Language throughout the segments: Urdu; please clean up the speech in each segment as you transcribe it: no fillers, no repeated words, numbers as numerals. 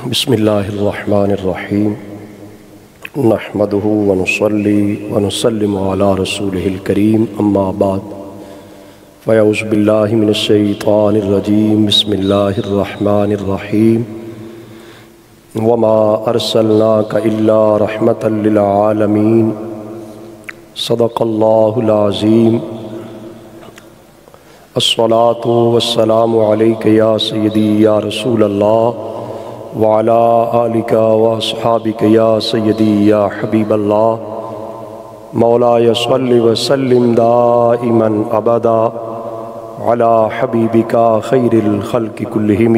بسم اللہ الرحمن الرحیم نحمدہ ونصلی ونسلم علی رسولہ الکریم اما بعد فاعوذ باللہ من الشیطان الرجیم بسم اللہ الرحمن الرحیم وما ارسلناک الا رحمتا للعالمین صدق اللہ العظیم الصلاة والسلام علیک یا سیدی یا رسول اللہ وعلى آلك واصحابك یا سیدی یا حبیب اللہ مولاي صل وسلم دائما ابدا على حبیبك خیر الخلق كلهم۔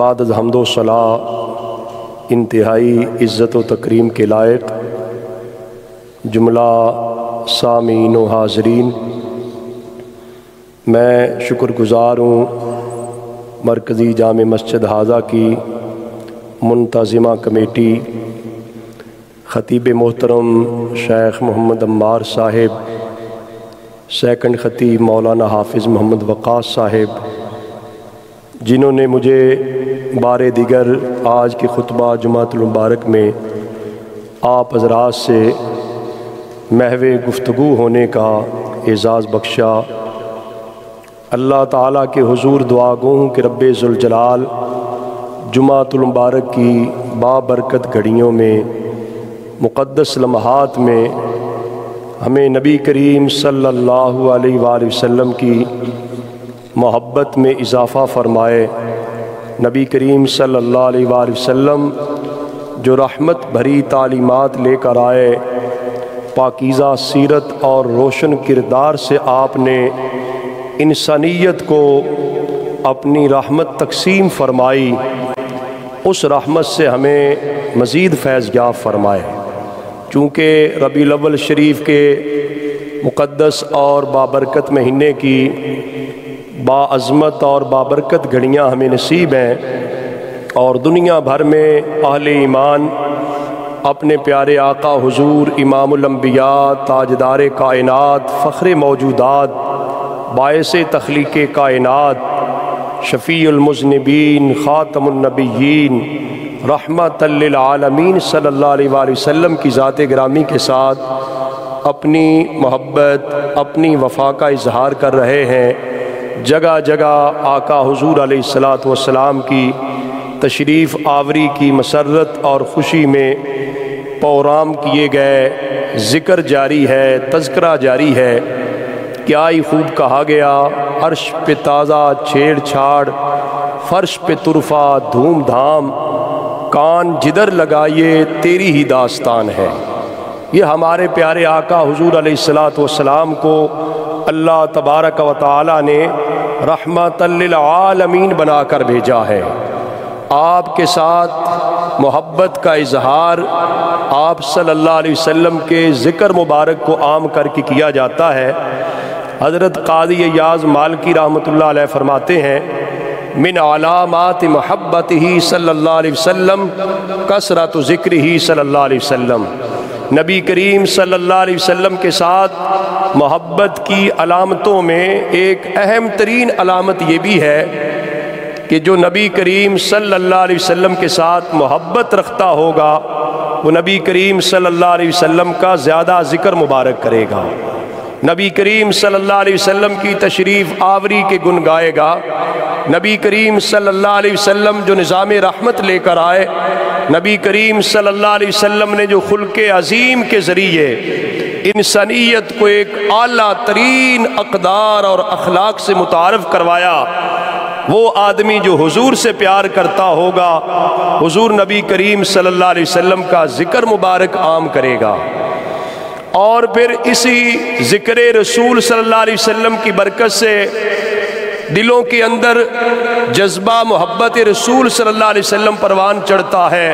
بعد از حمد و ثنا انتہائی عزت و تکریم کے لائق جملہ سامعین و حاضرین، میں شکر گزار ہوں مرکزی جامع مسجد حاضہ کی منتظمہ کمیٹی، خطیب محترم شیخ محمد عمار صاحب، سیکنڈ خطیب مولانا حافظ محمد وقاص صاحب، جنہوں نے مجھے بار دیگر آج کے خطبہ جمعۃ المبارک میں آپ حضرات سے محو گفتگو ہونے کا اعزاز بخشا۔ اللہ تعالیٰ کے حضور دعا گو ہوں کہ رب ذوالجلال جمعۃ المبارک کی بابرکت گھڑیوں میں، مقدس لمحات میں ہمیں نبی کریم صلی اللہ علیہ وآلہ وسلم کی محبت میں اضافہ فرمائے۔ نبی کریم صلی اللہ علیہ وآلہ وسلم جو رحمت بھری تعلیمات لے کر آئے، پاکیزہ سیرت اور روشن کردار سے آپ نے انسانیت کو اپنی رحمت تقسیم فرمائی، اس رحمت سے ہمیں مزید فیض یاب فرمائے۔ چونکہ ربیع الاول شریف کے مقدس اور بابرکت مہینے کی باعظمت اور بابرکت گھڑیاں ہمیں نصیب ہیں، اور دنیا بھر میں اہل ایمان اپنے پیارے آقا حضور امام الانبیاء، تاجدار کائنات، فخر موجودات، باعث تخلیق کائنات، شفیع المذنبین، خاتم النبیین، رحمت للعالمین صلی اللہ علیہ وآلہ وسلم کی ذات گرامی کے ساتھ اپنی محبت، اپنی وفا کا اظہار کر رہے ہیں۔ جگہ جگہ آقا حضور علیہ السلام کی تشریف آوری کی مسرت اور خوشی میں پروگرام کیے گئے، ذکر جاری ہے، تذکرہ جاری ہے۔ کیا ہی خوب کہا گیا، عرش پہ تازہ چھیڑ چھاڑ، فرش پہ طرفہ دھوم دھام، کان جدھر لگائیے تیری ہی داستان ہے۔ یہ ہمارے پیارے آقا حضور علیہ السلام کو اللہ تبارک و تعالی نے رحمت للعالمین بنا کر بھیجا ہے۔ آپ کے ساتھ محبت کا اظہار آپ صلی اللہ علیہ وسلم کے ذکر مبارک کو عام کر کے کیا جاتا ہے۔ حضرت قاضی ایاز مالکی رحمۃ اللہ علیہ فرماتے ہیں، من علامات محبتہ صلی اللہ علیہ وسلم کثرت ذکرہ صلی اللہ علیہ وسلم۔ نبی کریم صلی اللہ علیہ وسلم کے ساتھ محبت کی علامتوں میں ایک اہم ترین علامت یہ بھی ہے کہ جو نبی کریم صلی اللہ علیہ وسلم کے ساتھ محبت رکھتا ہوگا، وہ نبی کریم صلی اللہ علیہ وسلم کا زیادہ ذکر مبارک کرے گا، نبی کریم صلی اللہ علیہ وسلم کی تشریف آوری کے گن گائے گا۔ نبی کریم صلی اللہ علیہ وسلم جو نظام رحمت لے کر آئے، نبی کریم صلی اللہ علیہ وسلم نے جو خلق عظیم کے ذریعے انسانیت کو ایک اعلیٰ ترین اقدار اور اخلاق سے متعارف کروایا، وہ آدمی جو حضور سے پیار کرتا ہوگا، حضور نبی کریم صلی اللہ علیہ وسلم کا ذکر مبارک عام کرے گا، اور پھر اسی ذکر رسول صلی اللہ علیہ وسلم کی برکت سے دلوں کے اندر جذبہ محبت رسول صلی اللہ علیہ وسلم پروان چڑھتا ہے،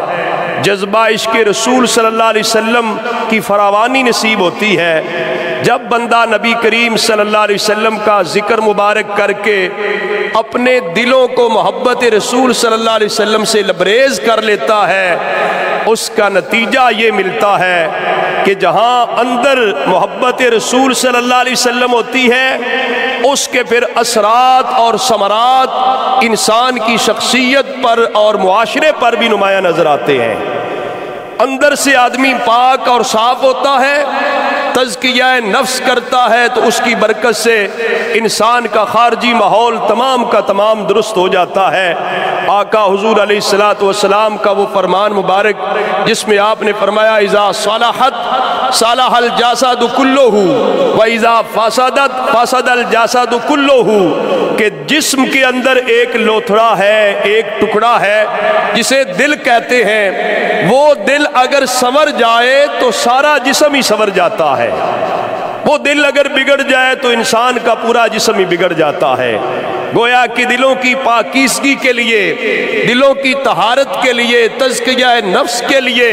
جذبہ عشق رسول صلی اللہ علیہ وسلم کی فراوانی نصیب ہوتی ہے۔ جب بندہ نبی کریم صلی اللہ علیہ وسلم کا ذکر مبارک کر کے اپنے دلوں کو محبت رسول صلی اللہ علیہ وسلم سے لبریز کر لیتا ہے، اس کا نتیجہ یہ ملتا ہے کہ جہاں اندر محبت رسول صلی اللہ علیہ وسلم ہوتی ہے، اس کے پھر اثرات اور ثمرات انسان کی شخصیت پر اور معاشرے پر بھی نمایاں نظر آتے ہیں۔ اندر سے آدمی پاک اور صاف ہوتا ہے، تزکیہ نفس کرتا ہے تو اس کی برکت سے انسان کا خارجی ماحول تمام کا تمام درست ہو جاتا ہے۔ آقا حضور علیہ السلام کا وہ فرمان مبارک جس میں آپ نے فرمایا اذا صلحت صلح الجسد کلہ واذا فسدت فسد الجسد کلہ، کہ جسم کے اندر ایک لوتھڑا ہے، ایک ٹکڑا ہے جسے دل کہتے ہیں، وہ دل اگر سنور جائے تو سارا جسم ہی سنور جاتا ہے، وہ دل اگر بگڑ جائے تو انسان کا پورا جسم ہی بگڑ جاتا ہے۔ گویا کہ دلوں کی پاکیزگی کے لیے، دلوں کی طہارت کے لیے، تزکیہ نفس کے لیے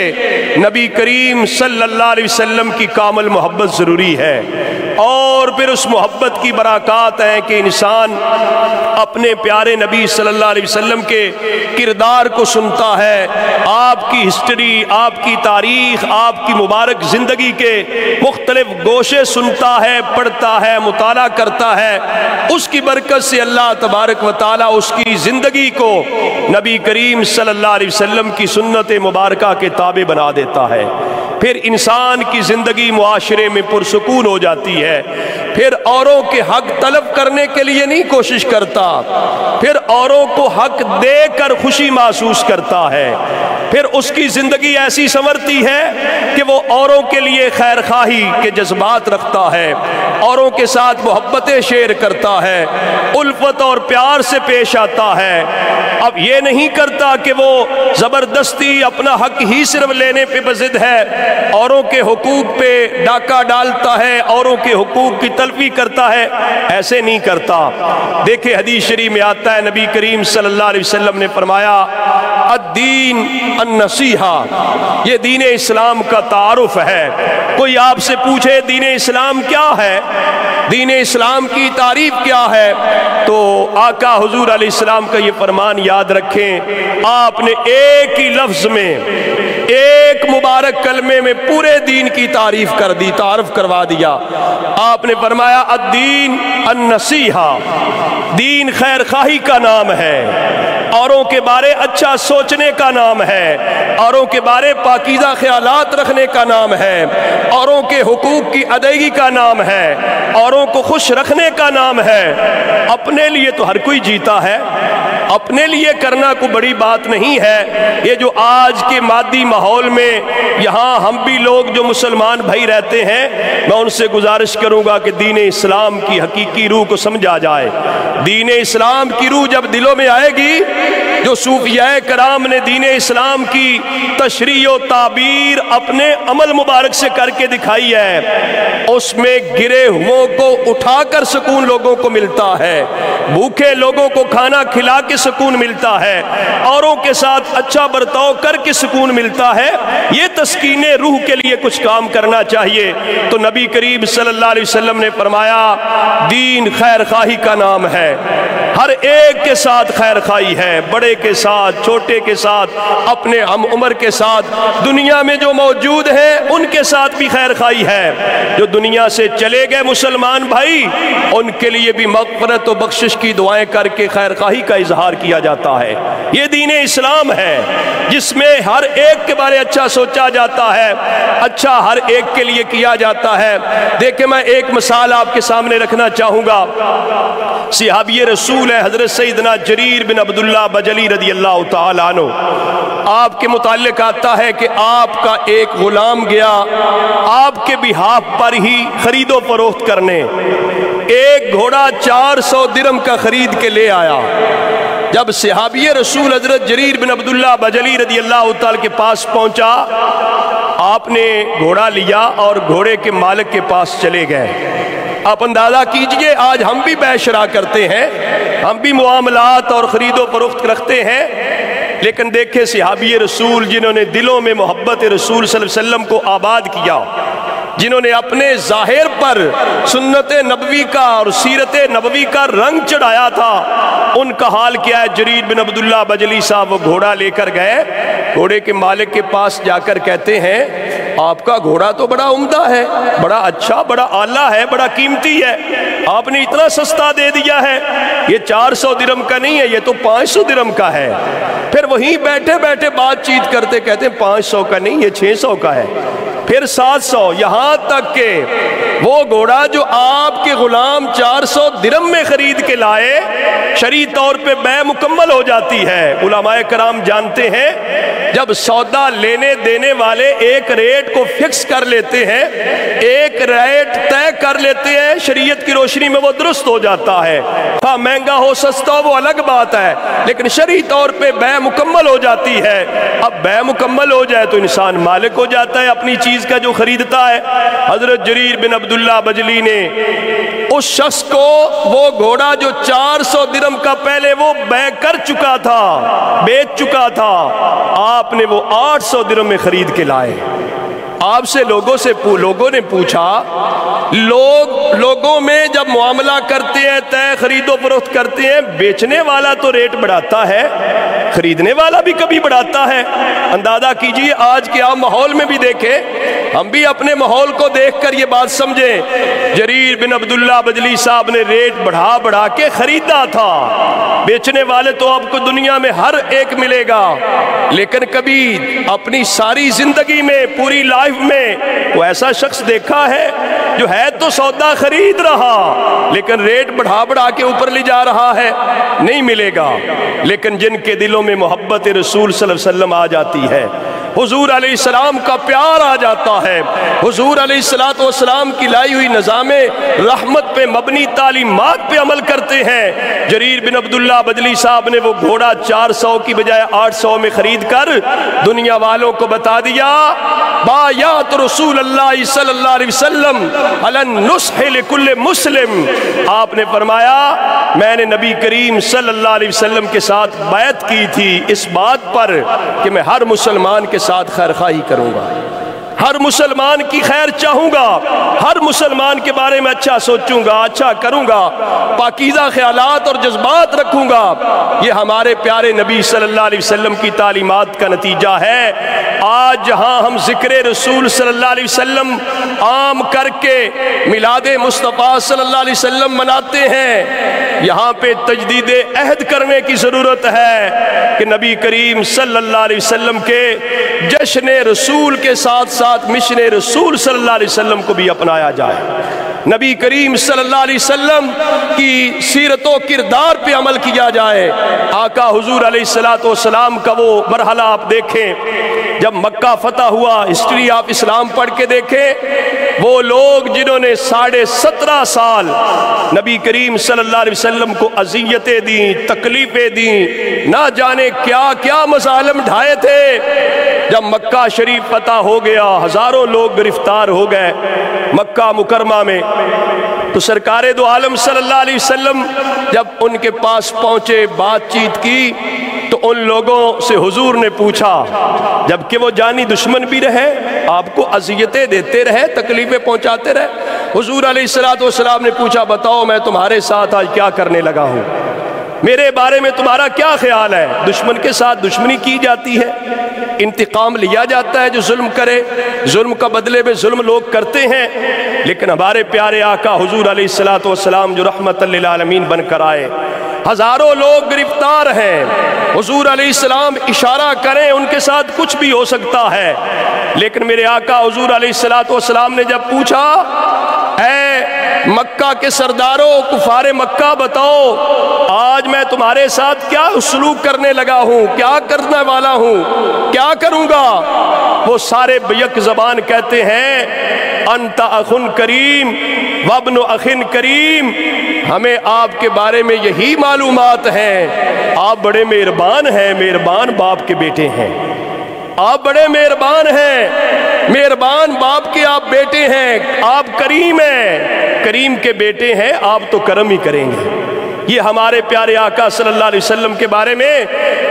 نبی کریم صلی اللہ علیہ وسلم کی کامل محبت ضروری ہے۔ اور پھر اس محبت کی برکات ہیں کہ انسان اپنے پیارے نبی صلی اللہ علیہ وسلم کے کردار کو سنتا ہے، آپ کی ہسٹری، آپ کی تاریخ، آپ کی مبارک زندگی کے مختلف گوشے سنتا ہے، پڑھتا ہے، مطالعہ کرتا ہے۔ اس کی برکت سے اللہ تبارک و تعالیٰ اس کی زندگی کو نبی کریم صلی اللہ علیہ وسلم کی سنت مبارکہ کے تابع بنا دیتا ہے۔ پھر انسان کی زندگی معاشرے میں پرسکون ہو جاتی ہے، پھر اوروں کے حق طلب کرنے کے لیے نہیں کوشش کرتا، پھر اوروں کو حق دے کر خوشی محسوس کرتا ہے، پھر اس کی زندگی ایسی سنورتی ہے کہ وہ اوروں کے لیے خیر خواہی کے جذبات رکھتا ہے، اوروں کے ساتھ محبتیں شیئر کرتا ہے، الفت اور پیار سے پیش آتا ہے۔ اب یہ نہیں کرتا کہ وہ زبردستی اپنا حق ہی صرف لینے پہ بضد ہے، اوروں کے حقوق پہ ڈاکہ ڈالتا ہے، اوروں کے حقوق کی تلفی کرتا ہے، ایسے نہیں کرتا۔ دیکھیں حدیث شریف میں آتا ہے، نبی کریم صلی اللہ علیہ وسلم نے فرمایا الدین النصیحہ، یہ دین اسلام کا تعارف ہے۔ کوئی آپ سے پوچھے دین اسلام کیا ہے، دین اسلام کی تعریف کیا ہے، تو آقا حضور علیہ السلام کا یہ فرمان یاد رکھیں۔ آپ نے ایک ہی لفظ میں، ایک مبارک کلمے میں پورے دین کی تعریف کر دی، تعارف کروا دیا۔ آپ نے فرمایا الدین النصیحہ، دین خیر خواہی کا نام ہے، اوروں کے بارے اچھا سوچنے کا نام ہے، اوروں کے بارے پاکیزہ خیالات رکھنے کا نام ہے، اوروں کے حقوق کی ادائیگی کا نام ہے، اوروں کو خوش رکھنے کا نام ہے۔ اپنے لیے تو ہر کوئی جیتا ہے، اپنے لیے کرنا کوئی بڑی بات نہیں ہے۔ یہ جو آج کے مادی ماحول میں یہاں ہم بھی لوگ جو مسلمان بھائی رہتے ہیں، میں ان سے گزارش کروں گا کہ دین اسلام کی حقیقی روح کو سمجھا جائے۔ دین اسلام کی روح جب دلوں میں آئے گی، جو صوفیاء کرام نے دین اسلام کی تشریح و تعبیر اپنے عمل مبارک سے کر کے دکھائی ہے، اس میں گرے ہوئوں کو اٹھا کر سکون لوگوں کو ملتا ہے، بھوکے لوگوں کو کھانا کھلا کے سکون ملتا ہے، اوروں کے ساتھ اچھا برتاؤ کر کے سکون ملتا ہے۔ یہ تسکین روح کے لیے کچھ کام کرنا چاہیے۔ تو نبی کریم صلی اللہ علیہ وسلم نے فرمایا دین خیر خواہی کا نام ہے، ہر ایک کے ساتھ خیر خواہی ہے، بڑے کے ساتھ، چھوٹے کے ساتھ، اپنے ہم عمر کے ساتھ، دنیا میں جو موجود ہیں ان کے ساتھ بھی خیر خواہی ہے۔ جو دنیا سے چلے گئے مسلمان بھائی، ان کے لیے بھی مغفرت و بخشش کی دعائیں کر کے خیر خواہی کا اظہار کیا جاتا ہے۔ یہ دین اسلام ہے جس میں ہر ایک کے بارے اچھا سوچا جاتا ہے، اچھا ہر ایک کے لیے کیا جاتا ہے۔ دیکھیں میں ایک مثال آپ کے سامنے رکھنا چاہوں گا۔ صحابی رسول ہے حضرت سیدنا جریر بن عبداللہ بجلی رضی اللہ تعالیٰ عنہ، آپ کے متعلق آتا ہے کہ آپ کا ایک غلام گیا آپ کے بہاف پر ہی خرید و فروخت کرنے، ایک گھوڑا 400 درہم کا خرید کے لے آیا۔ جب صحابی رسول حضرت جریر بن عبداللہ بجلی رضی اللہ تعالیٰ کے پاس پہنچا، آپ نے گھوڑا لیا اور گھوڑے کے مالک کے پاس چلے گئے۔ آپ اندازہ کیجئے آج ہم بھی بیع شرا کرتے ہیں، ہم بھی معاملات اور خرید و فروخت رکھتے ہیں، لیکن دیکھیں صحابی رسول جنہوں نے دلوں میں محبت رسول صلی اللہ علیہ وسلم کو آباد کیا، جنہوں نے اپنے ظاہر پر سنت نبوی کا اور سیرت نبوی کا رنگ چڑھایا تھا، ان کا حال کیا ہے؟ جریر بن عبداللہ بجلی صاحب وہ گھوڑا لے کر گئے، گھوڑے کے مالک کے پاس جا کر کہتے ہیں آپ کا گھوڑا تو بڑا عمدہ ہے، بڑا اچھا، بڑا اعلیٰ ہے، بڑا قیمتی ہے، آپ نے اتنا سستا دے دیا ہے، یہ 400 درہم کا نہیں ہے، یہ تو 500 درہم کا ہے۔ پھر وہیں بیٹھے بیٹھے بات چیت کرتے کہتے ہیں 500 کا نہیں، یہ 600 کا ہے، پھر 700، یہاں تک کہ وہ گھوڑا جو آپ کے غلام 400 درہم میں خرید کے لائے، شرعی طور پہ بیع مکمل ہو جاتی ہے۔ علماء کرام جانتے ہیں جب سودا لینے دینے والے ایک ریٹ کو فکس کر لیتے ہیں، ایک ریٹ طے کر لیتے ہیں، شریعت کی روشنی میں وہ درست ہو جاتا ہے۔ ہاں مہنگا ہو سستا ہو وہ الگ بات ہے، لیکن شرعی طور پہ بیع مکمل ہو جاتی ہے۔ اب بیع مکمل ہو جائے تو انسان مالک ہو جاتا ہے اپنی چیز کا جو خریدتا ہے۔ حضرت جریر بن عبداللہ بجلی نے اس شخص کو وہ گھوڑا جو 400 درہم کا پہلے وہ بیع کر چکا تھا، بیچ چکا تھا، آپ نے وہ 800 درہم میں خرید کے لائے۔ آپ سے لوگوں نے پوچھا، لوگوں میں جب معاملہ کرتے ہیں، طے خرید و فروخت کرتے ہیں، بیچنے والا تو ریٹ بڑھاتا ہے، خریدنے والا بھی کبھی بڑھاتا ہے۔ اندازہ کیجئے آج کے عام ماحول میں بھی دیکھیں، ہم بھی اپنے ماحول کو دیکھ کر یہ بات سمجھیں، جریر بن عبداللہ بجلی صاحب نے ریٹ بڑھا کے خریدا تھا۔ بیچنے والے تو آپ کو دنیا میں ہر ایک ملے گا، لیکن کبھی اپنی ساری زندگی میں، پوری لائف میں وہ ایسا شخص دیکھا ہے جو ہے تو سودا خرید رہا لیکن ریٹ بڑھا کے اوپر لے جا رہا ہے؟ نہیں ملے گا۔ لیکن جن کے دلوں میں محبت رسول صلی اللہ علیہ وسلم آ جاتی ہے، حضور علیہ السلام کا پیار آ جاتا ہے، حضور علیہ السلام کی لائی ہوئی نظام رحمت پہ مبنی تعلیمات پہ عمل کرتے ہیں۔ جریر بن عبداللہ بجلی صاحب نے وہ گھوڑا 400 کی بجائے 800 میں خرید کر دنیا والوں کو بتا دیا، بایعت رسول اللہ صلی اللہ علیہ وسلم علی النصح لکل مسلم۔ آپ نے فرمایا میں نے نبی کریم صلی اللہ علیہ وسلم کے ساتھ بیعت کی تھی اس بات پر کہ میں ہر مسلمان کے ساتھ خیر خواہی کروں گا، ہر مسلمان کی خیر چاہوں گا، ہر مسلمان کے بارے میں اچھا سوچوں گا، اچھا کروں گا، پاکیزہ خیالات اور جذبات رکھوں گا۔ یہ ہمارے پیارے نبی صلی اللہ علیہ وسلم کی تعلیمات کا نتیجہ ہے۔ آج جہاں ہم ذکر رسول صلی اللہ علیہ وسلم عام کر کے میلاد مصطفیٰ صلی اللہ علیہ وسلم مناتے ہیں، یہاں پہ تجدید عہد کرنے کی ضرورت ہے کہ نبی کریم صلی اللہ علیہ وسلم کے جشن رسول کے ساتھ ساتھ مشن رسول صلی اللہ علیہ وسلم کو بھی اپنایا جائے، نبی کریم صلی اللہ علیہ وسلم کی سیرت و کردار پہ عمل کیا جائے۔ آقا حضور علیہ السلام کا وہ مرحلہ آپ دیکھیں جب مکہ فتح ہوا، ہسٹری آپ اسلام پڑھ کے دیکھیں، وہ لوگ جنہوں نے 17.5 سال نبی کریم صلی اللہ علیہ وسلم کو اذیتیں دیں، تکلیفیں دیں، نہ جانے کیا کیا مظالم ڈھائے تھے، جب مکہ شریف فتح ہو گیا، ہزاروں لوگ گرفتار ہو گئے مکہ مکرمہ میں، تو سرکار دو عالم صلی اللہ علیہ وسلم جب ان کے پاس پہنچے، بات چیت کی، تو ان لوگوں سے حضور نے پوچھا، جبکہ وہ جانی دشمن بھی رہے، آپ کو اذیتیں دیتے رہے، تکلیفیں پہنچاتے رہے، حضور علیہ السلام نے پوچھا بتاؤ میں تمہارے ساتھ آج کیا کرنے لگا ہوں، میرے بارے میں تمہارا کیا خیال ہے؟ دشمن کے ساتھ دشمنی کی جاتی ہے، انتقام لیا جاتا ہے جو ظلم کرے، ظلم کا بدلے میں ظلم لوگ کرتے ہیں، لیکن ہمارے پیارے آقا حضور علیہ السلام جو رحمت للعالمین بن کر آئے، ہزاروں لوگ گرفتار ہیں، حضور علیہ السلام اشارہ کریں ان کے ساتھ کچھ بھی ہو سکتا ہے، لیکن میرے آقا حضور علیہ السلام نے جب پوچھا اے مکہ کے سرداروں، کفار مکہ بتاؤ آج میں تمہارے ساتھ کیا سلوک کرنے لگا ہوں، کیا کرنے والا ہوں، کیا کروں گا؟ وہ سارے بیک زبان کہتے ہیں انت اخن کریم وابن اخن کریم، ہمیں آپ کے بارے میں یہی معلومات ہیں، آپ بڑے مہربان ہیں، مہربان باپ کے بیٹے ہیں، آپ بڑے مہربان ہیں، مہربان باپ کے آپ بیٹے ہیں، آپ کریم ہیں، کریم کے بیٹے ہیں، آپ تو کرم ہی کریں گے۔ یہ ہمارے پیارے آقا صلی اللہ علیہ وسلم کے بارے میں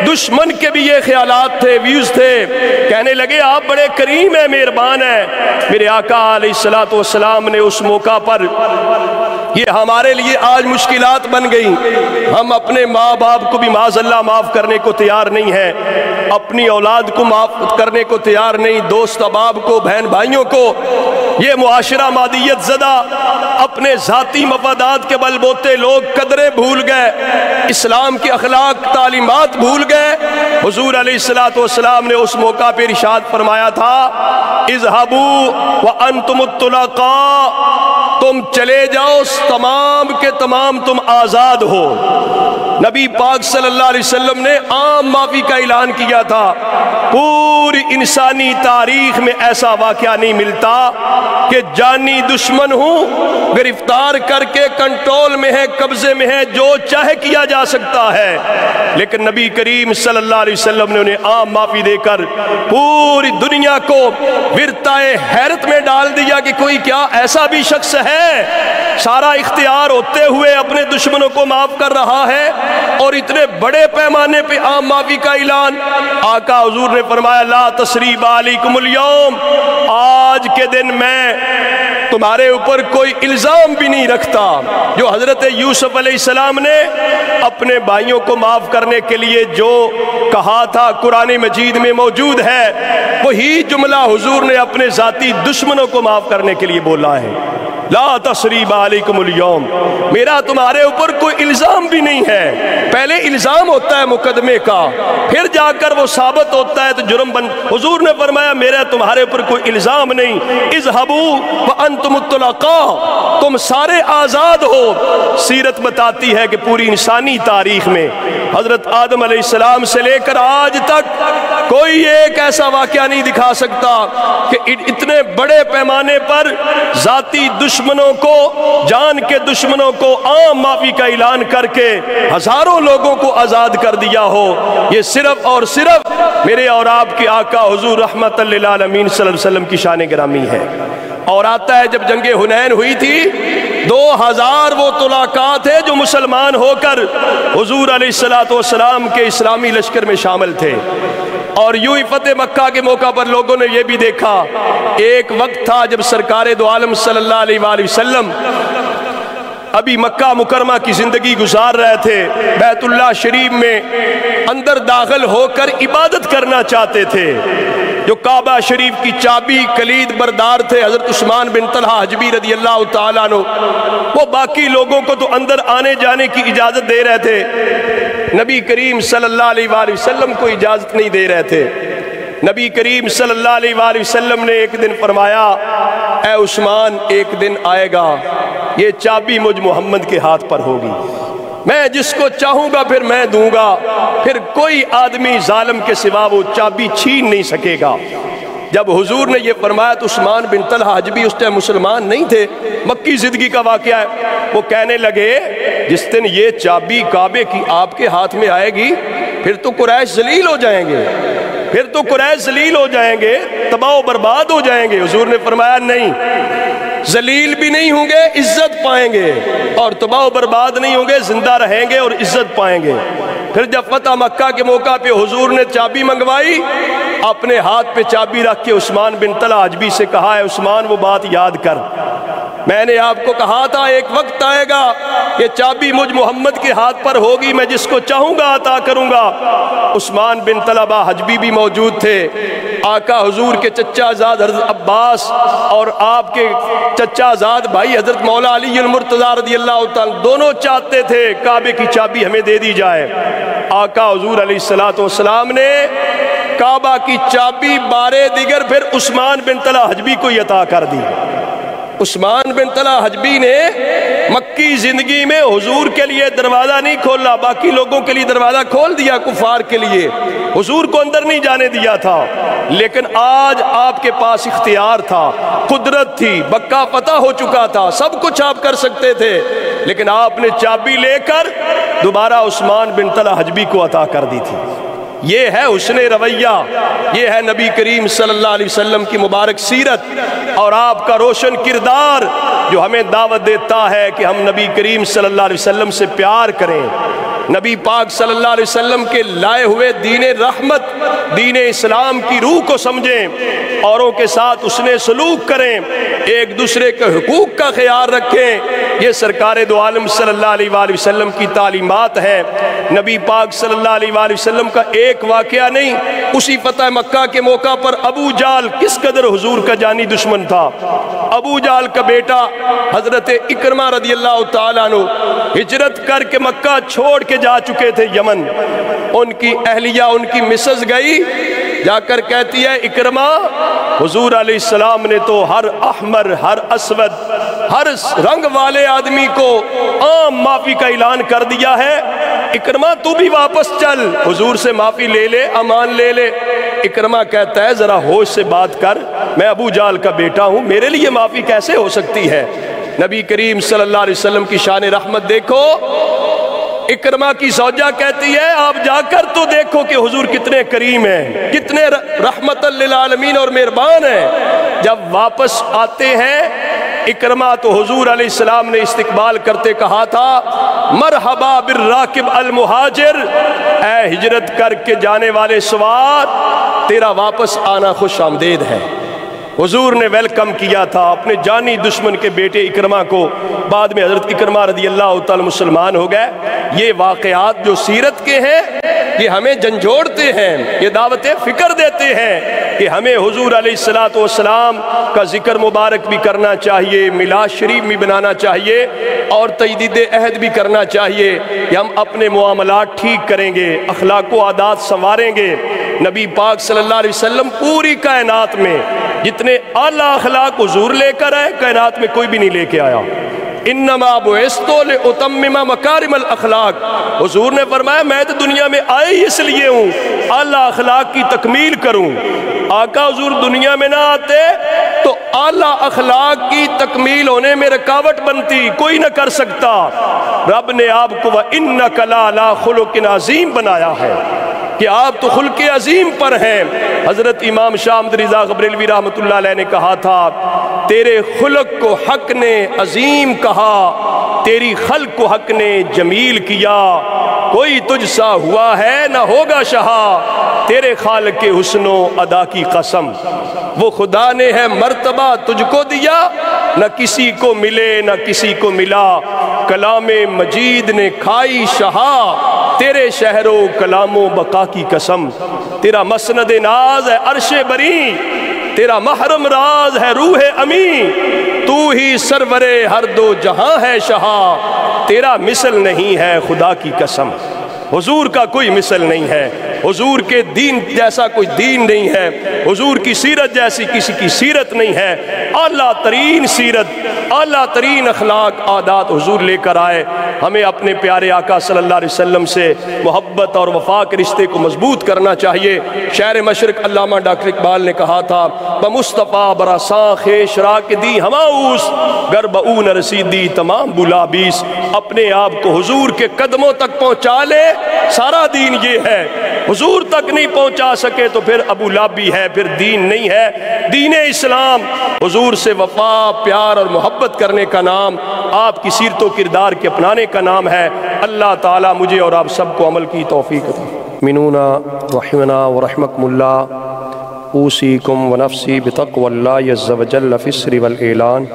دشمن کے بھی یہ خیالات تھے، ویوز تھے، کہنے لگے آپ بڑے کریم ہیں، مہربان ہیں۔ میرے آقا علیہ السلام نے اس موقع پر یہ ہمارے لیے آج مشکلات بن گئی. ہم اپنے ماں باپ کو بھی معاذ اللہ معاف کرنے کو تیار نہیں ہے، اپنی اولاد کو معاف کرنے کو تیار نہیں، دوست احباب کو، بہن بھائیوں کو. یہ معاشرہ مادیت زدہ، اپنے ذاتی مفادات کے بل بوتے لوگ قدریں بھول گئے، اسلام کی اخلاق تعلیمات بھول گئے. حضور علیہ السلام نے اس موقع پہ ارشاد فرمایا تھا اذهبوا وانتم الطلقاء، تم چلے جاؤ تمام کے تمام تم آزاد ہو. نبی پاک صلی اللہ علیہ وسلم نے عام معافی کا اعلان کیا تھا. پوری انسانی تاریخ میں ایسا واقعہ نہیں ملتا کہ جانی دشمن ہوں، گرفتار کر کے کنٹرول میں ہے، قبضے میں ہے، جو چاہے کیا جا سکتا ہے. لیکن نبی کریم صلی اللہ علیہ وسلم نے انہیں عام معافی دے کر پوری دنیا کو ورطۂ حیرت میں ڈال دیا کہ کوئی کیا ایسا بھی شخص ہے سارا اختیار ہوتے ہوئے اپنے دشمنوں کو معاف کر رہا ہے. اور اتنے بڑے پیمانے پہ عام معافی کا اعلان. آقا حضور نے فرمایا لا تثریب علیکم اليوم، آج کے دن میں تمہارے اوپر کوئی الزام بھی نہیں رکھتا. جو حضرت یوسف علیہ السلام نے اپنے بھائیوں کو معاف کرنے کے لیے جو کہا تھا قرآن مجید میں موجود ہے، وہی جملہ حضور نے اپنے ذاتی دشمنوں کو معاف کرنے کے لیے بولا ہے. لا تثریب علیکم اليوم، میرا تمہارے اوپر کوئی الزام بھی نہیں ہے. پہلے الزام ہوتا ہے مقدمے کا، پھر جا کر وہ ثابت ہوتا ہے تو جرم بن. حضور نے فرمایا میرا تمہارے اوپر کوئی الزام نہیں. اذهبوا وانتم الطلقاء، تم سارے آزاد ہو. سیرت بتاتی ہے کہ پوری انسانی تاریخ میں حضرت آدم علیہ السلام سے لے کر آج تک کوئی ایک ایسا واقعہ نہیں دکھا سکتا کہ اتنے بڑے پیمانے پر ذاتی دشمنوں کو، جان کے دشمنوں کو عام معافی کا اعلان کر کے ہزاروں لوگوں کو آزاد کر دیا ہو. یہ صرف اور صرف میرے اور آپ کے آقا حضور رحمت للعالمین صلی اللہ علیہ وسلم کی شان گرامی ہے. اور آتا ہے جب جنگ حنین ہوئی تھی 2000 وہ طلاقات تھے جو مسلمان ہو کر حضور علیہ السلام کے اسلامی لشکر میں شامل تھے. اور یوں ہی فتح مکہ کے موقع پر لوگوں نے یہ بھی دیکھا، ایک وقت تھا جب سرکار دو عالم صلی اللہ علیہ وآلہ وسلم ابھی مکہ مکرمہ کی زندگی گزار رہے تھے، بیت اللہ شریف میں اندر داخل ہو کر عبادت کرنا چاہتے تھے. جو کعبہ شریف کی چابی کلید بردار تھے حضرت عثمان بن طلحہ حجبی رضی اللہ تعالیٰ عنہ، وہ باقی لوگوں کو تو اندر آنے جانے کی اجازت دے رہے تھے، نبی کریم صلی اللہ علیہ وآلہ وسلم کو اجازت نہیں دے رہے تھے. نبی کریم صلی اللہ علیہ وآلہ وسلم نے ایک دن فرمایا اے عثمان، ایک دن آئے گا یہ چابی مجھ محمد کے ہاتھ پر ہوگی، میں جس کو چاہوں گا پھر میں دوں گا، پھر کوئی آدمی ظالم کے سوا وہ چابی چھین نہیں سکے گا. جب حضور نے یہ فرمایا تو عثمان بن طلحہ حجبی اس ٹائم مسلمان نہیں تھے، مکی زندگی کا واقعہ ہے، وہ کہنے لگے جس دن یہ چابی کعبے کی آپ کے ہاتھ میں آئے گی پھر تو قریش ذلیل ہو جائیں گے، پھر تو قریش ذلیل ہو جائیں گے، تباہ و برباد ہو جائیں گے. حضور نے فرمایا نہیں، ذلیل بھی نہیں ہوں گے، عزت پائیں گے، اور تباہ و برباد نہیں ہوں گے، زندہ رہیں گے اور عزت پائیں گے. پھر جب فتح مکہ کے موقع پہ حضور نے چابی منگوائی، اپنے ہاتھ پہ چابی رکھ کے عثمان بن طلحہ حجبی سے کہا ہے عثمان وہ بات یاد کر، میں نے آپ کو کہا تھا ایک وقت آئے گا یہ چابی مجھ محمد کے ہاتھ پر ہوگی، میں جس کو چاہوں گا عطا کروں گا. عثمان بن طلحہ حجبی بھی موجود تھے. آقا حضور کے چچا زاد حضرت عباس اور آپ کے چچا زاد بھائی حضرت مولا علی المرتضیٰ رضی اللہ تعالیٰ دونوں چاہتے تھے کعبے کی چابی ہمیں دے دی جائے. آقا حضور علیہ السلام نے کعبہ کی چابی بارے دیگر پھر عثمان بن طلحہ حجبی کو عطا کر دی. عثمان بن طلحہ حجبی نے مکی زندگی میں حضور کے لیے دروازہ نہیں کھولا، باقی لوگوں کے لیے دروازہ کھول دیا، کفار کے لیے حضور کو اندر نہیں جانے دیا تھا. لیکن آج آپ کے پاس اختیار تھا، قدرت تھی، مکہ فتح ہو چکا تھا، سب کچھ آپ کر سکتے تھے، لیکن آپ نے چابی لے کر دوبارہ عثمان بن طلحہ حجبی کو عطا کر دی تھی. یہ ہے حسن رویہ، یہ ہے نبی کریم صلی اللہ علیہ وسلم کی مبارک سیرت اور آپ کا روشن کردار جو ہمیں دعوت دیتا ہے کہ ہم نبی کریم صلی اللہ علیہ وسلم سے پیار کریں. نبی پاک صلی اللہ علیہ وسلم کے لائے ہوئے دین رحمت، دین اسلام کی روح کو سمجھیں، اوروں کے ساتھ اس نے سلوک کریں، ایک دوسرے کے حقوق کا خیال رکھیں۔ یہ سرکار دو عالم صلی اللہ علیہ وآلہ وسلم کی تعلیمات ہیں۔ نبی پاک صلی اللہ علیہ وآلہ وسلم کا ایک واقعہ نہیں، اسی فتح مکہ کے موقع پر ابو جہل کس قدر حضور کا جانی دشمن تھا۔ ابو جہل کا بیٹا حضرت اکرمہ رضی اللہ تعالیٰ عنہ ہجرت کر کے مکہ چھوڑ کے جا چکے تھے یمن۔ ان کی اہلیہ، ان کی مسز گئی، جا کر کہتی ہے اکرمہ حضور علیہ السلام نے تو ہر احمر، ہر اسود، ہر رنگ والے آدمی کو عام معافی کا اعلان کر دیا ہے، اکرمہ تو بھی واپس چل، حضور سے معافی لے لے، امان لے لے۔ اکرمہ کہتا ہے ذرا ہوش سے بات کر، میں ابو جہل کا بیٹا ہوں، میرے لیے معافی کیسے ہو سکتی ہے؟ نبی کریم صلی اللہ علیہ وسلم کی شان رحمت دیکھو۔ اکرمہ کی زوجہ کہتی ہے آپ جا کر تو دیکھو کہ حضور کتنے کریم ہیں، کتنے رحمت للعالمین اور مہربان ہیں۔ جب واپس آتے ہیں اکرمہ تو حضور علیہ السلام نے استقبال کرتے کہا تھا مرحبا بالراکب المہاجر، اے ہجرت کر کے جانے والے سوار، تیرا واپس آنا خوش آمدید ہے۔ حضور نے ویلکم کیا تھا اپنے جانی دشمن کے بیٹے اکرمہ کو۔ بعد میں حضرت اکرمہ رضی اللہ تعالی مسلمان ہو گئے۔ یہ واقعات جو سیرت کے ہیں یہ ہمیں جھنجھوڑتے ہیں، یہ دعوت فکر دیتے ہیں کہ ہمیں حضور علیہ السلام کا ذکر مبارک بھی کرنا چاہیے، میلاد شریف بھی بنانا چاہیے، اور تجدید عہد بھی کرنا چاہیے کہ ہم اپنے معاملات ٹھیک کریں گے، اخلاق و عادات سنواریں گے۔ نبی پاک صلی اللہ علیہ وسلم پوری کائنات میں جتنے اعلیٰ اخلاق حضور لے کر آئے کائنات میں کوئی بھی نہیں لے کے آیا۔ انما بعثت لاتمم مکارم الاخلاق، حضور نے فرمایا میں تو دنیا میں آئے ہی اس لیے ہوں اعلیٰ اخلاق کی تکمیل کروں۔ آقا حضور دنیا میں نہ آتے تو اعلیٰ اخلاق کی تکمیل ہونے میں رکاوٹ بنتی، کوئی نہ کر سکتا۔ رب نے آپ کو وَإِنَّكَ لَعَلَىٰ خُلُقٍ عَظِيمٍ بنایا ہے کہ آپ تو خلق عظیم پر ہیں۔ حضرت امام شاہ احمد رضا غبریلوی رحمۃ اللہ علیہ نے کہا تھا تیرے خلق کو حق نے عظیم کہا، تیری خلق کو حق نے جمیل کیا، کوئی تجھ سا ہوا ہے نہ ہوگا شہا، تیرے خالق کے حسن و ادا کی قسم۔ وہ خدا نے ہے مرتبہ تجھ کو دیا، نہ کسی کو ملے نہ کسی کو ملا، کلام مجید نے کھائی شہا، تیرے شہر و کلام و بقا کی قسم۔ تیرا مسند ناز ہے عرش بری، تیرا محرم راز ہے روح امی، تو ہی سرور ہر دو جہاں ہے شہا، تیرا مثل نہیں ہے خدا کی قسم۔ حضور کا کوئی مثل نہیں ہے، حضور کے دین جیسا کوئی دین نہیں ہے، حضور کی سیرت جیسی کسی کی سیرت نہیں ہے۔ اعلیٰ ترین سیرت، اعلیٰ ترین اخلاق عادات حضور لے کر آئے۔ ہمیں اپنے پیارے آقا صلی اللہ علیہ وسلم سے محبت اور وفا کے رشتے کو مضبوط کرنا چاہیے۔ شہر مشرق علامہ ڈاکٹر اقبال نے کہا تھا بمصطفیٰ برساں خیش راک دی ہماؤس، گرب اون رسیدی تمام بلابیس۔ اپنے آپ کو حضور کے قدموں تک پہنچا لے، سارا دین یہ ہے۔ حضور تک نہیں پہنچا سکے تو پھر ابو لابی ہے، پھر دین نہیں ہے۔ دین اسلام حضور سے وفا، پیار اور محبت کرنے کا نام، آپ کی سیرت و کردار کے اپنانے کا نام ہے۔ اللہ تعالیٰ مجھے اور آپ سب کو عمل کی توفیق عطا فرمائے۔ منونا رحمنا ورحمکم اللہ، اوصیکم ونفسی بتقوی اللہ عز وجل فی السر والاعلان،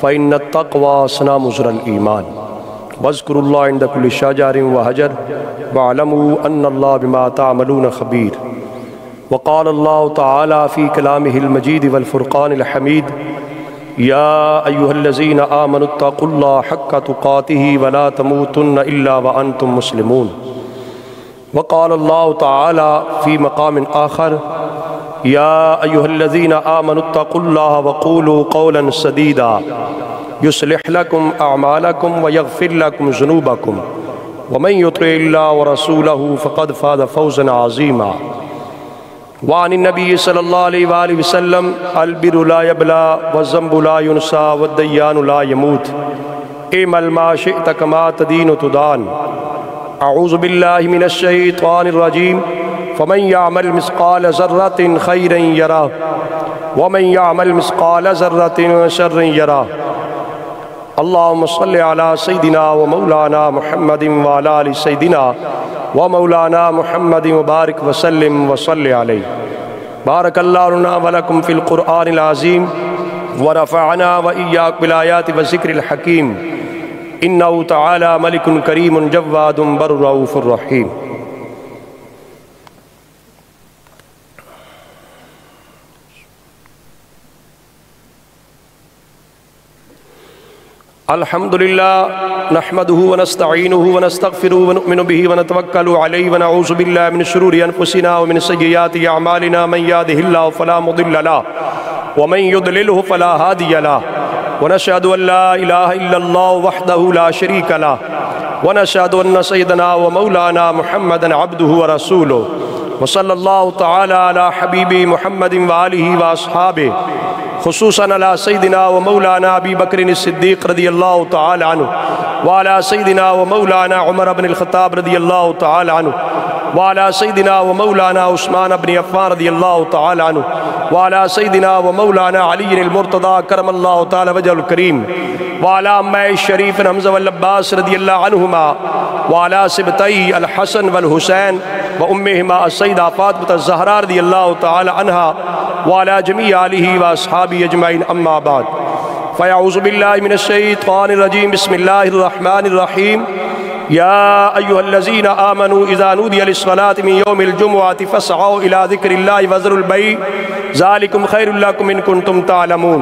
فإن التقوی سنام الایمان، واذکروا اللہ عند کل شجر وحجر، واعلموا ان اللہ بما تعملون خبیر۔ وقال اللہ تعالی فی کلامہ المجید والفرقان الحمید، یا ایہا الذین آمنوا اتقوا اللہ حق تقاتہ ولا تموتن الا وانتم مسلمون۔ وقال اللہ تعالی فی مقام آخر، یا ایہا الذین آمنوا اتقوا اللہ وقولوا قولا سدیدا یصلح لکم اعمالکم ویغفر لکم ذنوبکم ومن یطع اللہ ورسولہ فقد فاز فوزا عظیما۔ وعن النبی صلی اللہ علیہ وآلہ وسلم، البر لا یبلا والذنب لا ینسا والدیان لا یموت، اعمل ما شئت کما تدین تدان۔ اعوذ باللہ من الشیطان الرجیم، فمن یعمل مثقال ذرۃ خیرا یرہ ومن یعمل مثقال ذرۃ شرا یرہ۔ اللہم صلی علی سیدنا و مولانا محمد و علی آل سیدنا و مولانا محمد مبارک وسلم و صلی علیہ۔ بارک اللہ لنا و لکم فی القرآن العظیم ورفعنا و ایاک بالآیات و ذکر الحکیم انہو تعالی ملک کریم جواد بر رؤوف الرحیم۔ الحمدللہ نحمدہ ونستعینہ ونستغفرہ ونؤمن بہ ونتوکل علیہ ونعوذ باللہ من شرور انفسنا ومن سیئات اعمالنا من یہدہ اللہ فلا مضل لہ ومن یضللہ فلا ہادی لہ ونشہد ان لا الہ الا اللہ وحدہ لا شریک لہ ونشہد ان سیدنا ومولانا محمدا عبدہ ورسولہ وصلی اللہ تعالی علی حبیب محمد وآلہ واصحابہ خصوصاً علی سیدنا و مولانا ابی بکر الصدیق رضی اللہ تعالی عنہ وعلی سیدنا و مولانا عمر بن الخطاب رضی اللہ تعالی عنہ وعلی سیدنا و مولانا عثمان بن عفان رضی اللہ تعالی عنہ وعلی سیدنا و مولانا علی المرتضی کرم اللہ تعالی وجہ الکریم وعلی امہ الشریف حمزہ والعباس رضی اللہ عنہما وعلی سبتئی الحسن والحسین و امہما السیدہ فاطمہ الزہرا رضی اللہ تعالی عنہا وعلى جميع آلہ واصحابہ اجمعین اما بعد فاعوذ باللہ من الشیطان الرجیم بسم اللہ الرحمن الرحیم یا ایہا الذین آمنوا اذا نودی للصلاة من یوم الجمعة فاسعوا الى ذکر اللہ وذروا البیع ذالکم خیر لکم ان کنتم تعلمون۔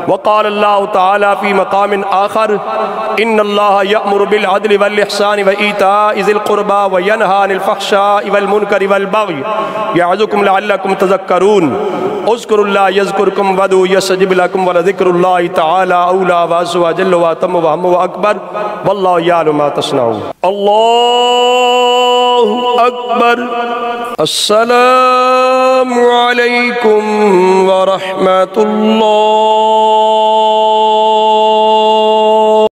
وقال اللہ تعالی فی مقام آخر ان اللہ یأمر بالعدل والإحسان وإیتاء ذی القربى وینہی عن الفحشاء والمنکر والبغی یعظکم لعلکم تذکرون اذکروا اللہ یذکرکم ودعوہ یستجب لکم ولذکر اللہ تعالی اولی وعز وجل واتم وہم واکبر واللہ یعلم ما تصنعون۔ اللہ اکبر۔ السلام علیکم ورحمۃ اللہ۔